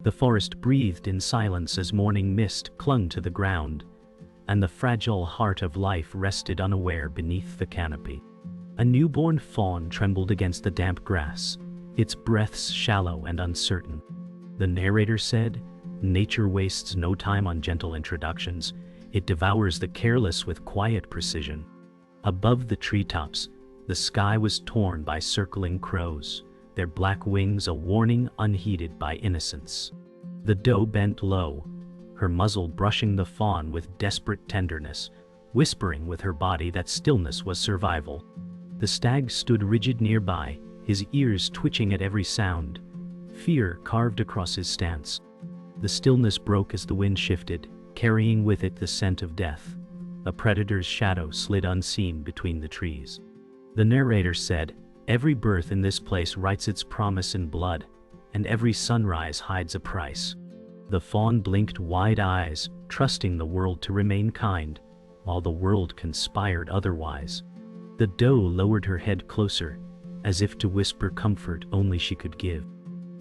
The forest breathed in silence as morning mist clung to the ground, and the fragile heart of life rested unaware beneath the canopy. A newborn fawn trembled against the damp grass, its breaths shallow and uncertain. The narrator said, "Nature wastes no time on gentle introductions. It devours the careless with quiet precision." Above the treetops, the sky was torn by circling crows, their black wings a warning unheeded by innocence. The doe bent low, her muzzle brushing the fawn with desperate tenderness, whispering with her body that stillness was survival. The stag stood rigid nearby, his ears twitching at every sound, fear carved across his stance. The stillness broke as the wind shifted, carrying with it the scent of death. A predator's shadow slid unseen between the trees. The narrator said, "Every birth in this place writes its promise in blood, and every sunrise hides a price." The fawn blinked wide eyes, trusting the world to remain kind, while the world conspired otherwise. The doe lowered her head closer, as if to whisper comfort only she could give.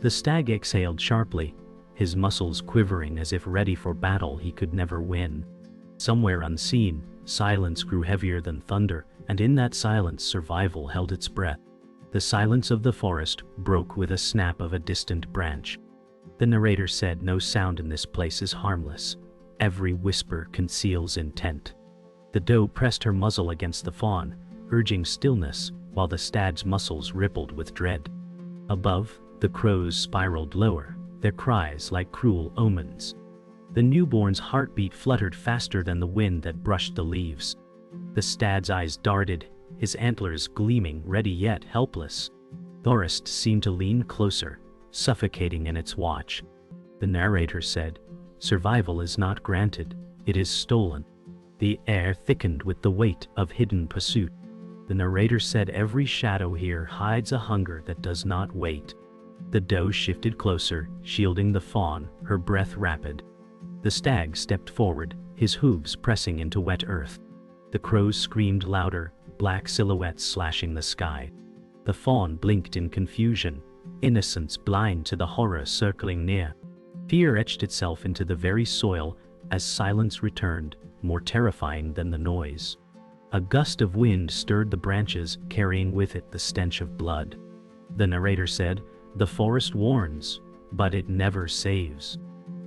The stag exhaled sharply, his muscles quivering as if ready for battle he could never win. Somewhere unseen, silence grew heavier than thunder, and in that silence survival held its breath. The silence of the forest broke with a snap of a distant branch. The narrator said, "No sound in this place is harmless. Every whisper conceals intent." The doe pressed her muzzle against the fawn, urging stillness, while the stag's muscles rippled with dread. Above, the crows spiraled lower, their cries like cruel omens. The newborn's heartbeat fluttered faster than the wind that brushed the leaves. The stag's eyes darted, his antlers gleaming, ready yet helpless. The forest seemed to lean closer, suffocating in its watch. The narrator said, "Survival is not granted, it is stolen." The air thickened with the weight of hidden pursuit. The narrator said, "Every shadow here hides a hunger that does not wait." The doe shifted closer, shielding the fawn, her breath rapid. The stag stepped forward, his hooves pressing into wet earth. The crows screamed louder, black silhouettes slashing the sky. The fawn blinked in confusion, innocence blind to the horror circling near. Fear etched itself into the very soil as silence returned, more terrifying than the noise. A gust of wind stirred the branches, carrying with it the stench of blood. The narrator said, "The forest warns, but it never saves."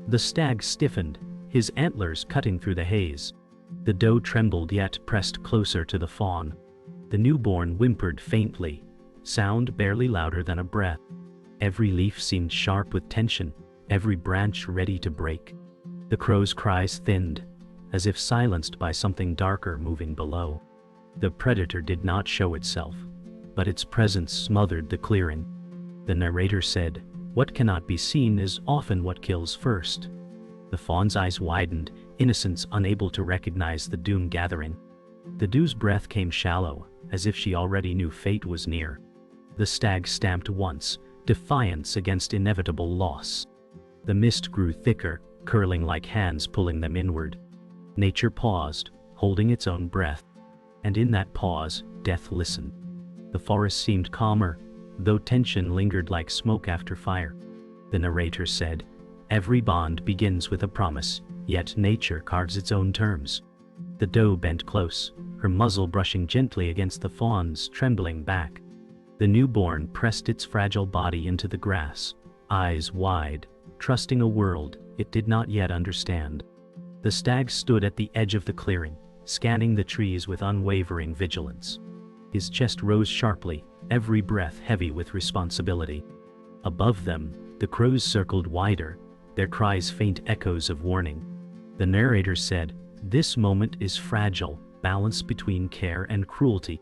The stag stiffened, his antlers cutting through the haze. The doe trembled yet pressed closer to the fawn. The newborn whimpered faintly, sound barely louder than a breath. Every leaf seemed sharp with tension, every branch ready to break. The crow's cries thinned, as if silenced by something darker moving below. The predator did not show itself, but its presence smothered the clearing. The narrator said, "What cannot be seen is often what kills first." The fawn's eyes widened, innocence unable to recognize the doom gathering. The doe's breath came shallow, as if she already knew fate was near. The stag stamped once, defiance against inevitable loss. The mist grew thicker, curling like hands pulling them inward. Nature paused, holding its own breath. And in that pause, death listened. The forest seemed calmer, though tension lingered like smoke after fire. The narrator said, "Every bond begins with a promise, yet nature carves its own terms." The doe bent close, her muzzle brushing gently against the fawn's trembling back. The newborn pressed its fragile body into the grass, eyes wide, trusting a world it did not yet understand. The stag stood at the edge of the clearing, scanning the trees with unwavering vigilance. His chest rose sharply, every breath heavy with responsibility. Above them, the crows circled wider, their cries faint echoes of warning. The narrator said, "This moment is fragile, balance between care and cruelty."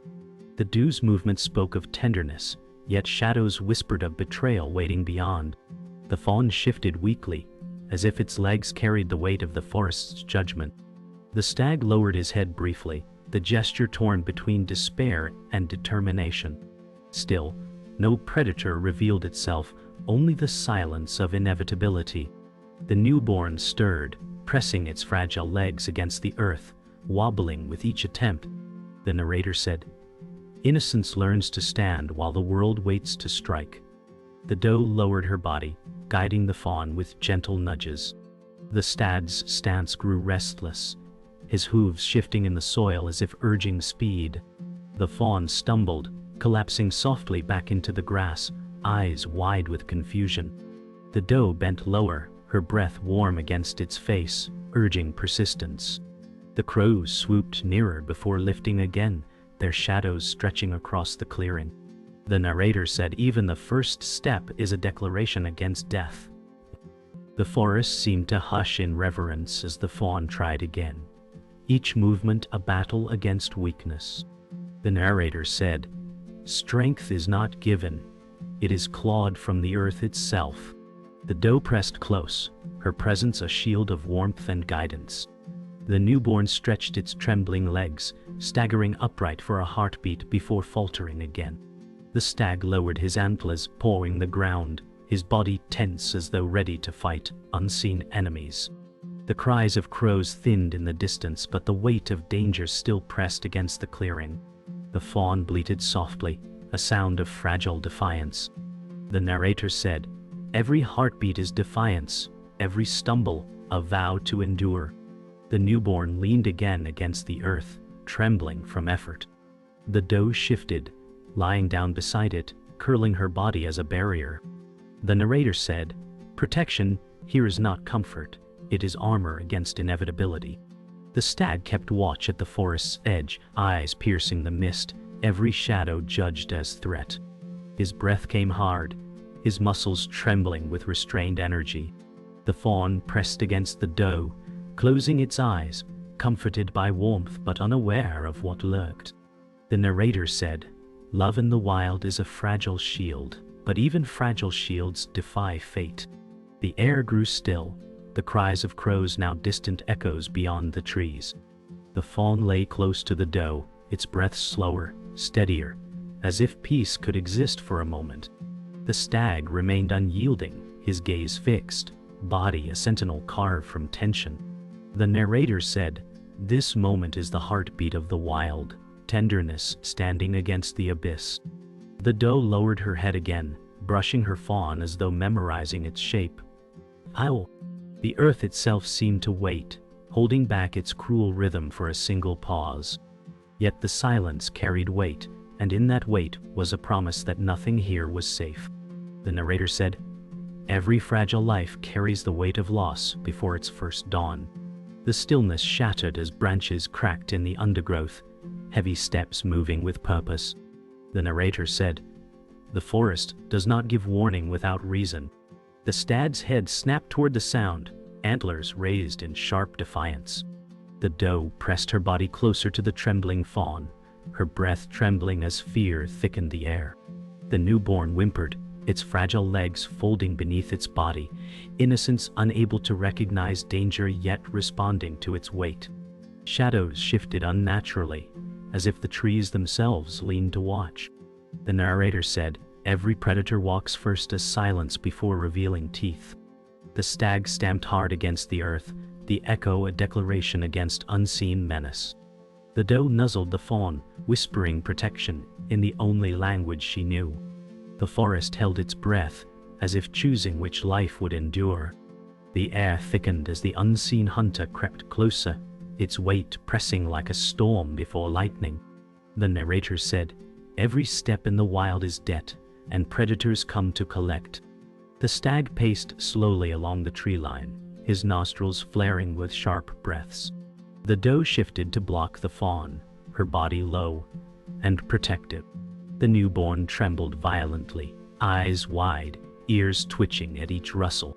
The doe's movement spoke of tenderness, yet shadows whispered of betrayal waiting beyond. The fawn shifted weakly, as if its legs carried the weight of the forest's judgment. The stag lowered his head briefly, the gesture torn between despair and determination. Still, no predator revealed itself, only the silence of inevitability. The newborn stirred, pressing its fragile legs against the earth, wobbling with each attempt. The narrator said, "Innocence learns to stand while the world waits to strike." The doe lowered her body, guiding the fawn with gentle nudges. The stag's stance grew restless, his hooves shifting in the soil as if urging speed. The fawn stumbled, collapsing softly back into the grass, eyes wide with confusion. The doe bent lower, her breath warm against its face, urging persistence. The crows swooped nearer before lifting again, their shadows stretching across the clearing. The narrator said even the first step is a declaration against death. The forest seemed to hush in reverence as the fawn tried again, each movement a battle against weakness. The narrator said, "Strength is not given, it is clawed from the earth itself." The doe pressed close, her presence a shield of warmth and guidance. The newborn stretched its trembling legs, staggering upright for a heartbeat before faltering again. The stag lowered his antlers, pawing the ground, his body tense as though ready to fight unseen enemies. The cries of crows thinned in the distance, but the weight of danger still pressed against the clearing. The fawn bleated softly, a sound of fragile defiance. The narrator said, "Every heartbeat is defiance, every stumble, a vow to endure." The newborn leaned again against the earth, trembling from effort. The doe shifted, lying down beside it, curling her body as a barrier. The narrator said, "Protection here is not comfort, it is armor against inevitability." The stag kept watch at the forest's edge, eyes piercing the mist, every shadow judged as threat. His breath came hard, his muscles trembling with restrained energy. The fawn pressed against the doe, closing its eyes, comforted by warmth but unaware of what lurked. The narrator said, "Love in the wild is a fragile shield, but even fragile shields defy fate." The air grew still, the cries of crows now distant echoes beyond the trees. The fawn lay close to the doe, its breath slower, steadier, as if peace could exist for a moment. The stag remained unyielding, his gaze fixed, body a sentinel carved from tension. The narrator said, "This moment is the heartbeat of the wild, tenderness standing against the abyss." The doe lowered her head again, brushing her fawn as though memorizing its shape. Ow! The earth itself seemed to wait, holding back its cruel rhythm for a single pause. Yet the silence carried weight, and in that weight was a promise that nothing here was safe. The narrator said, "Every fragile life carries the weight of loss before its first dawn." The stillness shattered as branches cracked in the undergrowth, heavy steps moving with purpose. The narrator said, "The forest does not give warning without reason." The stag's head snapped toward the sound, antlers raised in sharp defiance. The doe pressed her body closer to the trembling fawn, her breath trembling as fear thickened the air. The newborn whimpered, its fragile legs folding beneath its body, innocence unable to recognize danger yet responding to its weight. Shadows shifted unnaturally, as if the trees themselves leaned to watch. The narrator said, "Every predator walks first as silence before revealing teeth." The stag stamped hard against the earth, the echo a declaration against unseen menace. The doe nuzzled the fawn, whispering protection in the only language she knew. The forest held its breath, as if choosing which life would endure. The air thickened as the unseen hunter crept closer, its weight pressing like a storm before lightning. The narrator said, "Every step in the wild is debt, and predators come to collect." The stag paced slowly along the tree line, his nostrils flaring with sharp breaths. The doe shifted to block the fawn, her body low and protective. The newborn trembled violently, eyes wide, ears twitching at each rustle.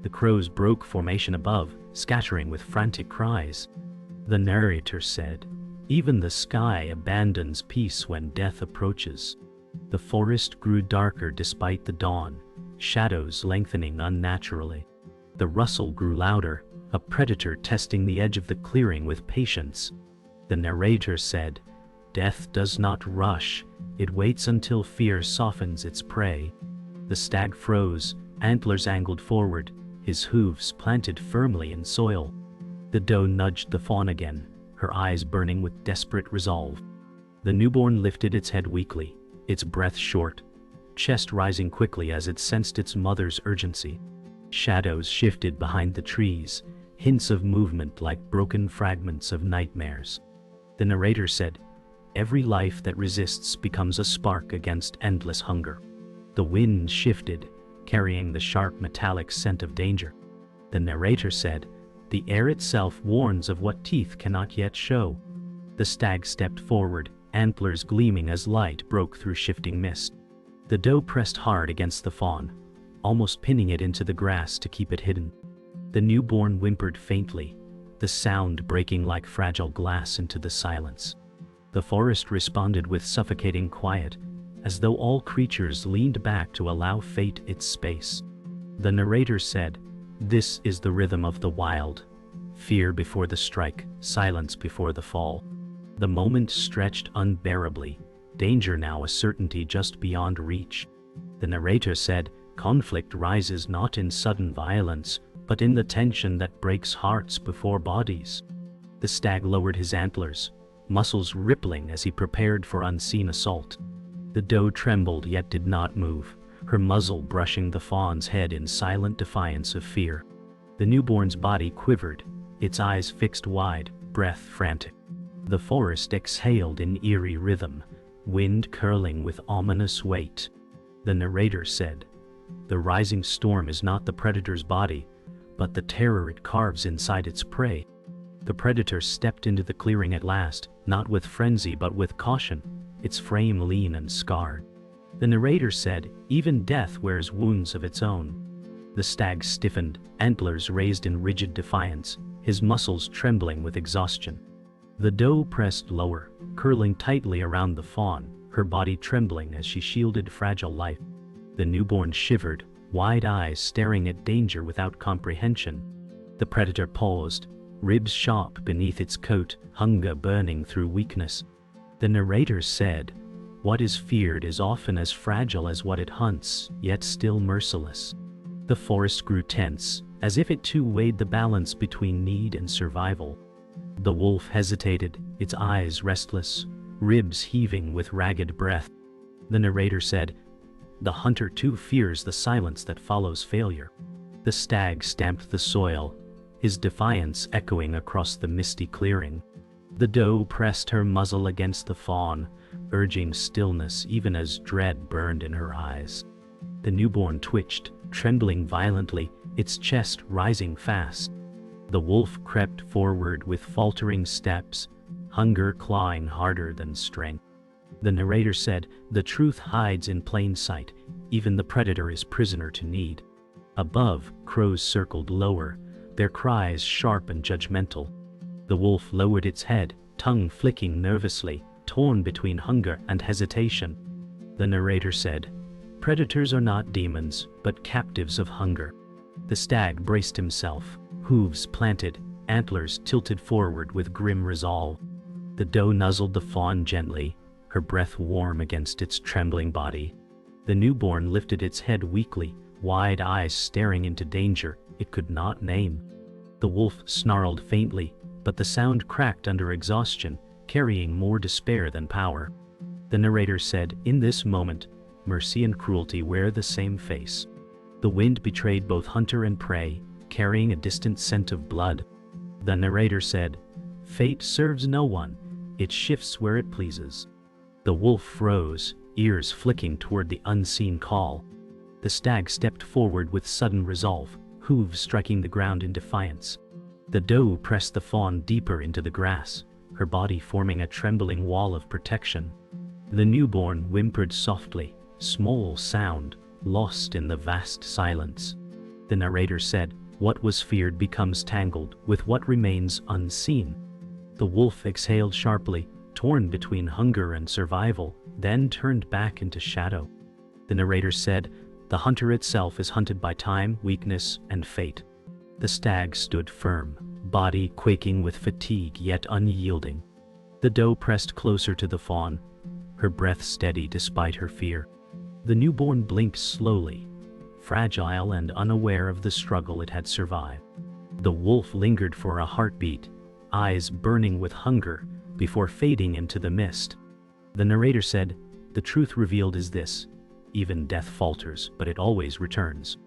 The crows broke formation above, scattering with frantic cries. The narrator said, "Even the sky abandons peace when death approaches." The forest grew darker despite the dawn, shadows lengthening unnaturally. The rustle grew louder, a predator testing the edge of the clearing with patience. The narrator said, "Death does not rush, it waits until fear softens its prey." The stag froze, antlers angled forward, his hooves planted firmly in soil. The doe nudged the fawn again, her eyes burning with desperate resolve. The newborn lifted its head weakly, its breath short, chest rising quickly as it sensed its mother's urgency. Shadows shifted behind the trees, hints of movement like broken fragments of nightmares. The narrator said, "Every life that resists becomes a spark against endless hunger." The wind shifted, carrying the sharp metallic scent of danger. The narrator said, "The air itself warns of what teeth cannot yet show." The stag stepped forward, antlers gleaming as light broke through shifting mist. The doe pressed hard against the fawn, almost pinning it into the grass to keep it hidden. The newborn whimpered faintly, the sound breaking like fragile glass into the silence. The forest responded with suffocating quiet, as though all creatures leaned back to allow fate its space. The narrator said, "This is the rhythm of the wild. Fear before the strike, silence before the fall." The moment stretched unbearably, danger now a certainty just beyond reach. The narrator said, "Conflict rises not in sudden violence, but in the tension that breaks hearts before bodies." The stag lowered his antlers, muscles rippling as he prepared for unseen assault. The doe trembled yet did not move, her muzzle brushing the fawn's head in silent defiance of fear. The newborn's body quivered, its eyes fixed wide, breath frantic. The forest exhaled in eerie rhythm, wind curling with ominous weight. The narrator said, "The rising storm is not the predator's body, but the terror it carves inside its prey." The predator stepped into the clearing at last, not with frenzy but with caution, its frame lean and scarred. The narrator said, "Even death wears wounds of its own." The stag stiffened, antlers raised in rigid defiance, his muscles trembling with exhaustion. The doe pressed lower, curling tightly around the fawn, her body trembling as she shielded fragile life. The newborn shivered, wide eyes staring at danger without comprehension. The predator paused, ribs sharp beneath its coat, hunger burning through weakness. The narrator said, "What is feared is often as fragile as what it hunts, yet still merciless." The forest grew tense, as if it too weighed the balance between need and survival. The wolf hesitated, its eyes restless, ribs heaving with ragged breath. The narrator said, "The hunter too fears the silence that follows failure." The stag stamped the soil, his defiance echoing across the misty clearing. The doe pressed her muzzle against the fawn, urging stillness even as dread burned in her eyes. The newborn twitched, trembling violently, its chest rising fast. The wolf crept forward with faltering steps, hunger clawing harder than strength. The narrator said, "The truth hides in plain sight, even the predator is prisoner to need." Above, crows circled lower, their cries sharp and judgmental. The wolf lowered its head, tongue flicking nervously, torn between hunger and hesitation. The narrator said, "Predators are not demons, but captives of hunger." The stag braced himself, hooves planted, antlers tilted forward with grim resolve. The doe nuzzled the fawn gently, her breath warm against its trembling body. The newborn lifted its head weakly, wide eyes staring into danger it could not name. The wolf snarled faintly, but the sound cracked under exhaustion, carrying more despair than power. The narrator said, "In this moment, mercy and cruelty wear the same face." The wind betrayed both hunter and prey, carrying a distant scent of blood. The narrator said, "Fate serves no one, it shifts where it pleases." The wolf froze, ears flicking toward the unseen call. The stag stepped forward with sudden resolve, hooves striking the ground in defiance. The doe pressed the fawn deeper into the grass, her body forming a trembling wall of protection. The newborn whimpered softly, small sound, lost in the vast silence. The narrator said, "What was feared becomes tangled with what remains unseen." The wolf exhaled sharply, torn between hunger and survival, then turned back into shadow. The narrator said, "The hunter itself is hunted by time, weakness, and fate." The stag stood firm, body quaking with fatigue yet unyielding. The doe pressed closer to the fawn, her breath steady despite her fear. The newborn blinked slowly, fragile and unaware of the struggle it had survived. The wolf lingered for a heartbeat, eyes burning with hunger, before fading into the mist. The narrator said, "The truth revealed is this: Even death falters, but it always returns.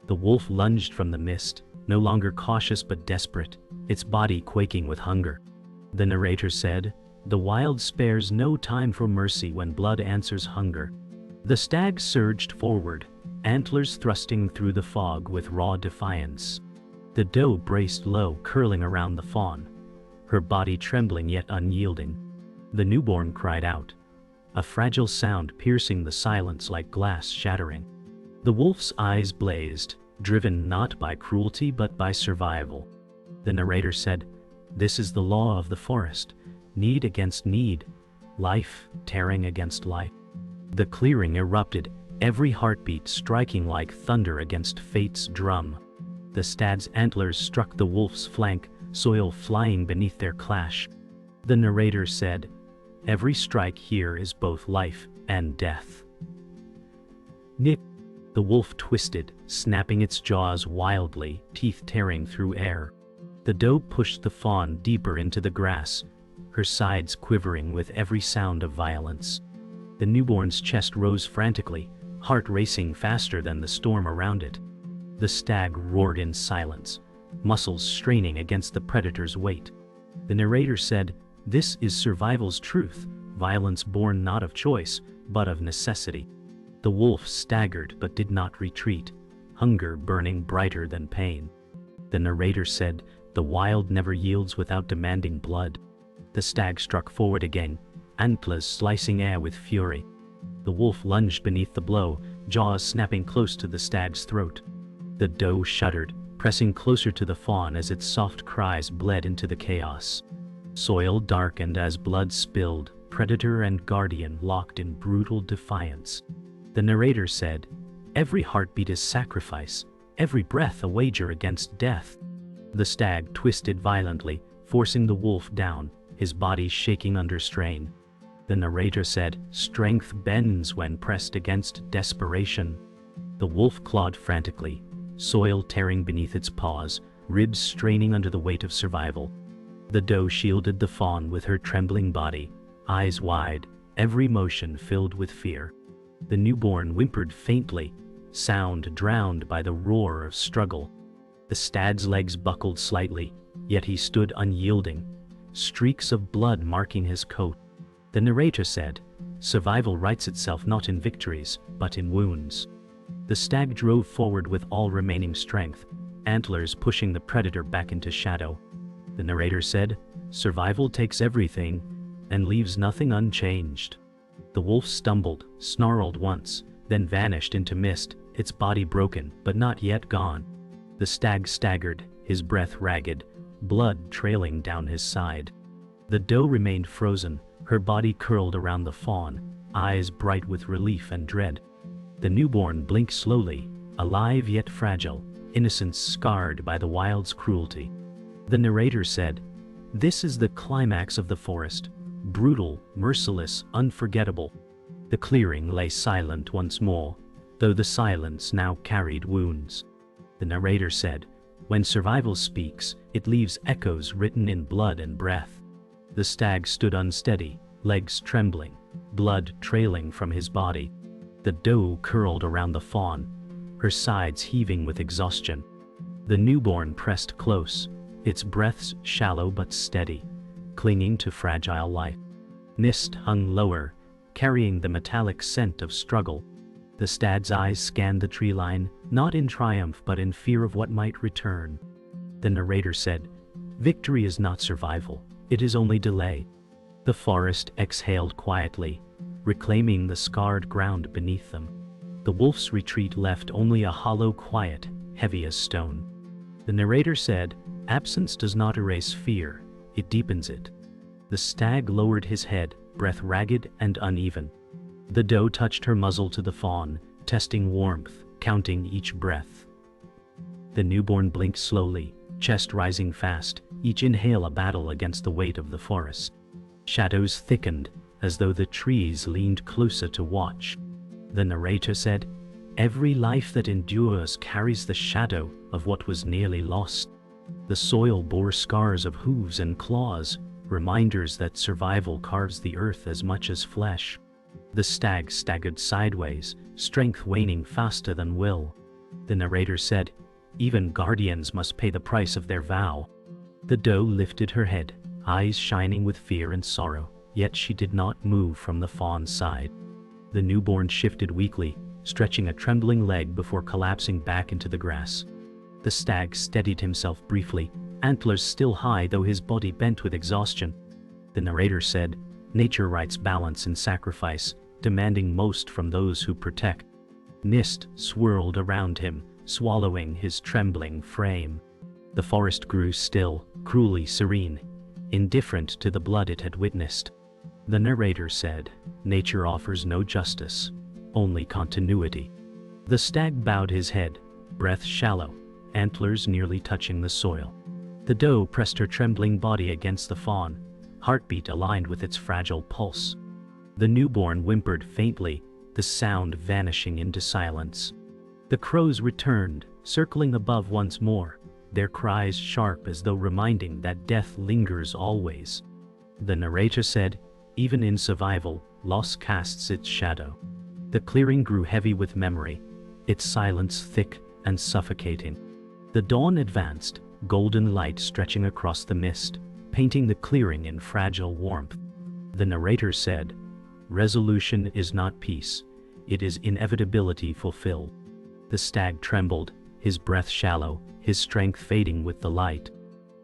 The wolf lunged from the mist, no longer cautious but desperate, its body quaking with hunger. The narrator said, "The wild spares no time for mercy when blood answers hunger." The stag surged forward, antlers thrusting through the fog with raw defiance. The doe braced low, curling around the fawn, her body trembling yet unyielding. The newborn cried out, a fragile sound piercing the silence like glass shattering. The wolf's eyes blazed, driven not by cruelty but by survival. The narrator said, "This is the law of the forest, need against need, life tearing against life." The clearing erupted, every heartbeat striking like thunder against fate's drum. The stag's antlers struck the wolf's flank, soil flying beneath their clash. The narrator said, "Every strike here is both life and death." Nip! The wolf twisted, snapping its jaws wildly, teeth tearing through air. The doe pushed the fawn deeper into the grass, her sides quivering with every sound of violence. The newborn's chest rose frantically, heart racing faster than the storm around it. The stag roared in silence, muscles straining against the predator's weight. The narrator said, "This is survival's truth, violence born not of choice, but of necessity." The wolf staggered but did not retreat, hunger burning brighter than pain. The narrator said, "The wild never yields without demanding blood." The stag struck forward again, antlers slicing air with fury. The wolf lunged beneath the blow, jaws snapping close to the stag's throat. The doe shuddered, pressing closer to the fawn as its soft cries bled into the chaos. Soil darkened as blood spilled, predator and guardian locked in brutal defiance. The narrator said, "Every heartbeat is sacrifice, every breath a wager against death." The stag twisted violently, forcing the wolf down, his body shaking under strain. The narrator said, "Strength bends when pressed against desperation." The wolf clawed frantically, soil tearing beneath its paws, ribs straining under the weight of survival. The doe shielded the fawn with her trembling body, eyes wide, every motion filled with fear. The newborn whimpered faintly, sound drowned by the roar of struggle. The stag's legs buckled slightly, yet he stood unyielding, streaks of blood marking his coat. The narrator said, "Survival writes itself not in victories, but in wounds." The stag drove forward with all remaining strength, antlers pushing the predator back into shadow. The narrator said, "Survival takes everything and leaves nothing unchanged." The wolf stumbled, snarled once, then vanished into mist, its body broken but not yet gone. The stag staggered, his breath ragged, blood trailing down his side. The doe remained frozen, her body curled around the fawn, eyes bright with relief and dread. The newborn blinked slowly, alive yet fragile, innocence scarred by the wild's cruelty. The narrator said, "This is the climax of the forest, brutal, merciless, unforgettable." The clearing lay silent once more, though the silence now carried wounds. The narrator said, "When survival speaks, it leaves echoes written in blood and breath." The stag stood unsteady, legs trembling, blood trailing from his body. The doe curled around the fawn, her sides heaving with exhaustion. The newborn pressed close, its breaths shallow but steady, clinging to fragile life. Mist hung lower, carrying the metallic scent of struggle. The stag's eyes scanned the tree line, not in triumph but in fear of what might return. The narrator said, "Victory is not survival, it is only delay." The forest exhaled quietly, reclaiming the scarred ground beneath them. The wolf's retreat left only a hollow quiet, heavy as stone. The narrator said, "Absence does not erase fear, it deepens it." The stag lowered his head, breath ragged and uneven. The doe touched her muzzle to the fawn, testing warmth, counting each breath. The newborn blinked slowly, chest rising fast, each inhale a battle against the weight of the forest. Shadows thickened, as though the trees leaned closer to watch. The narrator said, "Every life that endures carries the shadow of what was nearly lost." The soil bore scars of hooves and claws, reminders that survival carves the earth as much as flesh. The stag staggered sideways, strength waning faster than will. The narrator said, "Even guardians must pay the price of their vow." The doe lifted her head, eyes shining with fear and sorrow, yet she did not move from the fawn's side. The newborn shifted weakly, stretching a trembling leg before collapsing back into the grass. The stag steadied himself briefly, antlers still high though his body bent with exhaustion. The narrator said, "Nature writes balance in sacrifice, demanding most from those who protect." Mist swirled around him, swallowing his trembling frame. The forest grew still, cruelly serene, indifferent to the blood it had witnessed. The narrator said, "Nature offers no justice, only continuity." The stag bowed his head, breath shallow, antlers nearly touching the soil. The doe pressed her trembling body against the fawn, heartbeat aligned with its fragile pulse. The newborn whimpered faintly, the sound vanishing into silence. The crows returned, circling above once more, their cries sharp as though reminding that death lingers always. The narrator said, "Even in survival, loss casts its shadow." The clearing grew heavy with memory, its silence thick and suffocating. The dawn advanced, golden light stretching across the mist, painting the clearing in fragile warmth. The narrator said, "Resolution is not peace, it is inevitability fulfilled." The stag trembled, his breath shallow, his strength fading with the light.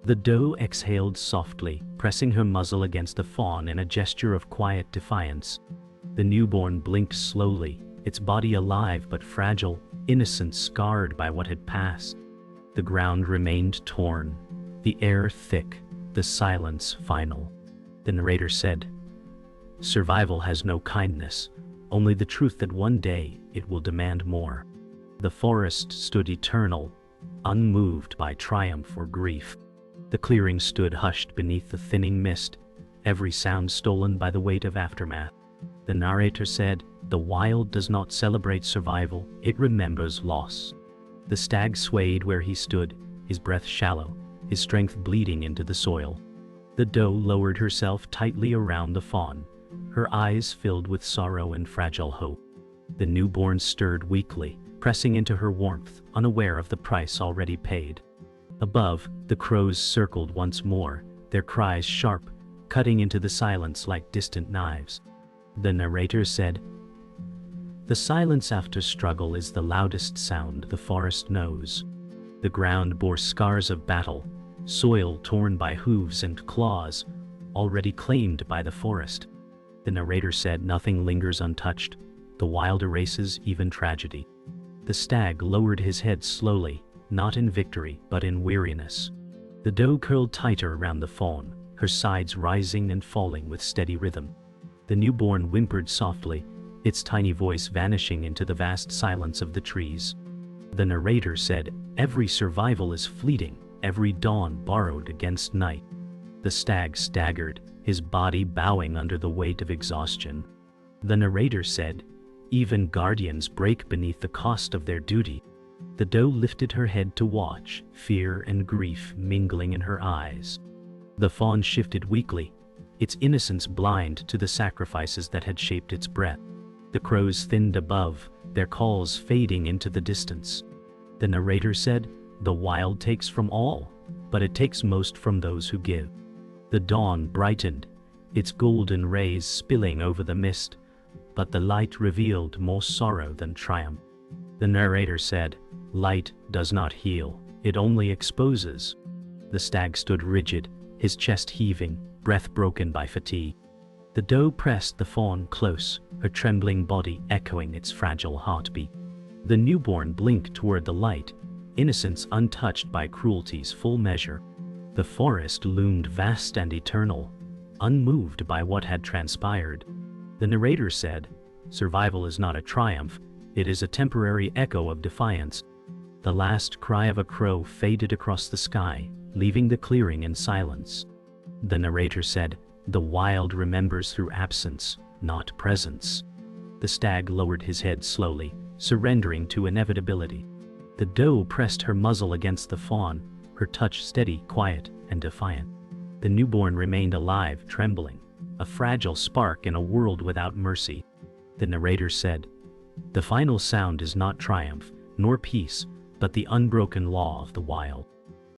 The doe exhaled softly, pressing her muzzle against the fawn in a gesture of quiet defiance. The newborn blinked slowly, its body alive but fragile, innocence scarred by what had passed. The ground remained torn, the air thick, the silence final. The narrator said, "Survival has no kindness, only the truth that one day it will demand more." The forest stood eternal, unmoved by triumph or grief. The clearing stood hushed beneath the thinning mist, every sound stolen by the weight of aftermath. The narrator said, "The wild does not celebrate survival, it remembers loss." The stag swayed where he stood, his breath shallow, his strength bleeding into the soil. The doe lowered herself tightly around the fawn, her eyes filled with sorrow and fragile hope. The newborn stirred weakly, pressing into her warmth, unaware of the price already paid. Above, the crows circled once more, their cries sharp, cutting into the silence like distant knives. The narrator said, "The silence after struggle is the loudest sound the forest knows." The ground bore scars of battle, soil torn by hooves and claws, already claimed by the forest. The narrator said, "Nothing lingers untouched, the wild erases even tragedy." The stag lowered his head slowly, not in victory but in weariness. The doe curled tighter around the fawn, her sides rising and falling with steady rhythm. The newborn whimpered softly, its tiny voice vanishing into the vast silence of the trees. The narrator said, "Every survival is fleeting, every dawn borrowed against night." The stag staggered, his body bowing under the weight of exhaustion. The narrator said, "Even guardians break beneath the cost of their duty." The doe lifted her head to watch, fear and grief mingling in her eyes. The fawn shifted weakly, its innocence blind to the sacrifices that had shaped its breath. The crows thinned above, their calls fading into the distance. The narrator said, "The wild takes from all, but it takes most from those who give." The dawn brightened, its golden rays spilling over the mist, but the light revealed more sorrow than triumph. The narrator said, "Light does not heal, it only exposes." The stag stood rigid, his chest heaving, breath broken by fatigue. The doe pressed the fawn close, her trembling body echoing its fragile heartbeat. The newborn blinked toward the light, innocence untouched by cruelty's full measure. The forest loomed vast and eternal, unmoved by what had transpired. The narrator said, "Survival is not a triumph, it is a temporary echo of defiance." The last cry of a crow faded across the sky, leaving the clearing in silence. The narrator said, "The wild remembers through absence, not presence." The stag lowered his head slowly, surrendering to inevitability. The doe pressed her muzzle against the fawn, her touch steady, quiet, and defiant. The newborn remained alive, trembling, a fragile spark in a world without mercy. the narrator said. The final sound is not triumph, nor peace, but the unbroken law of the wild.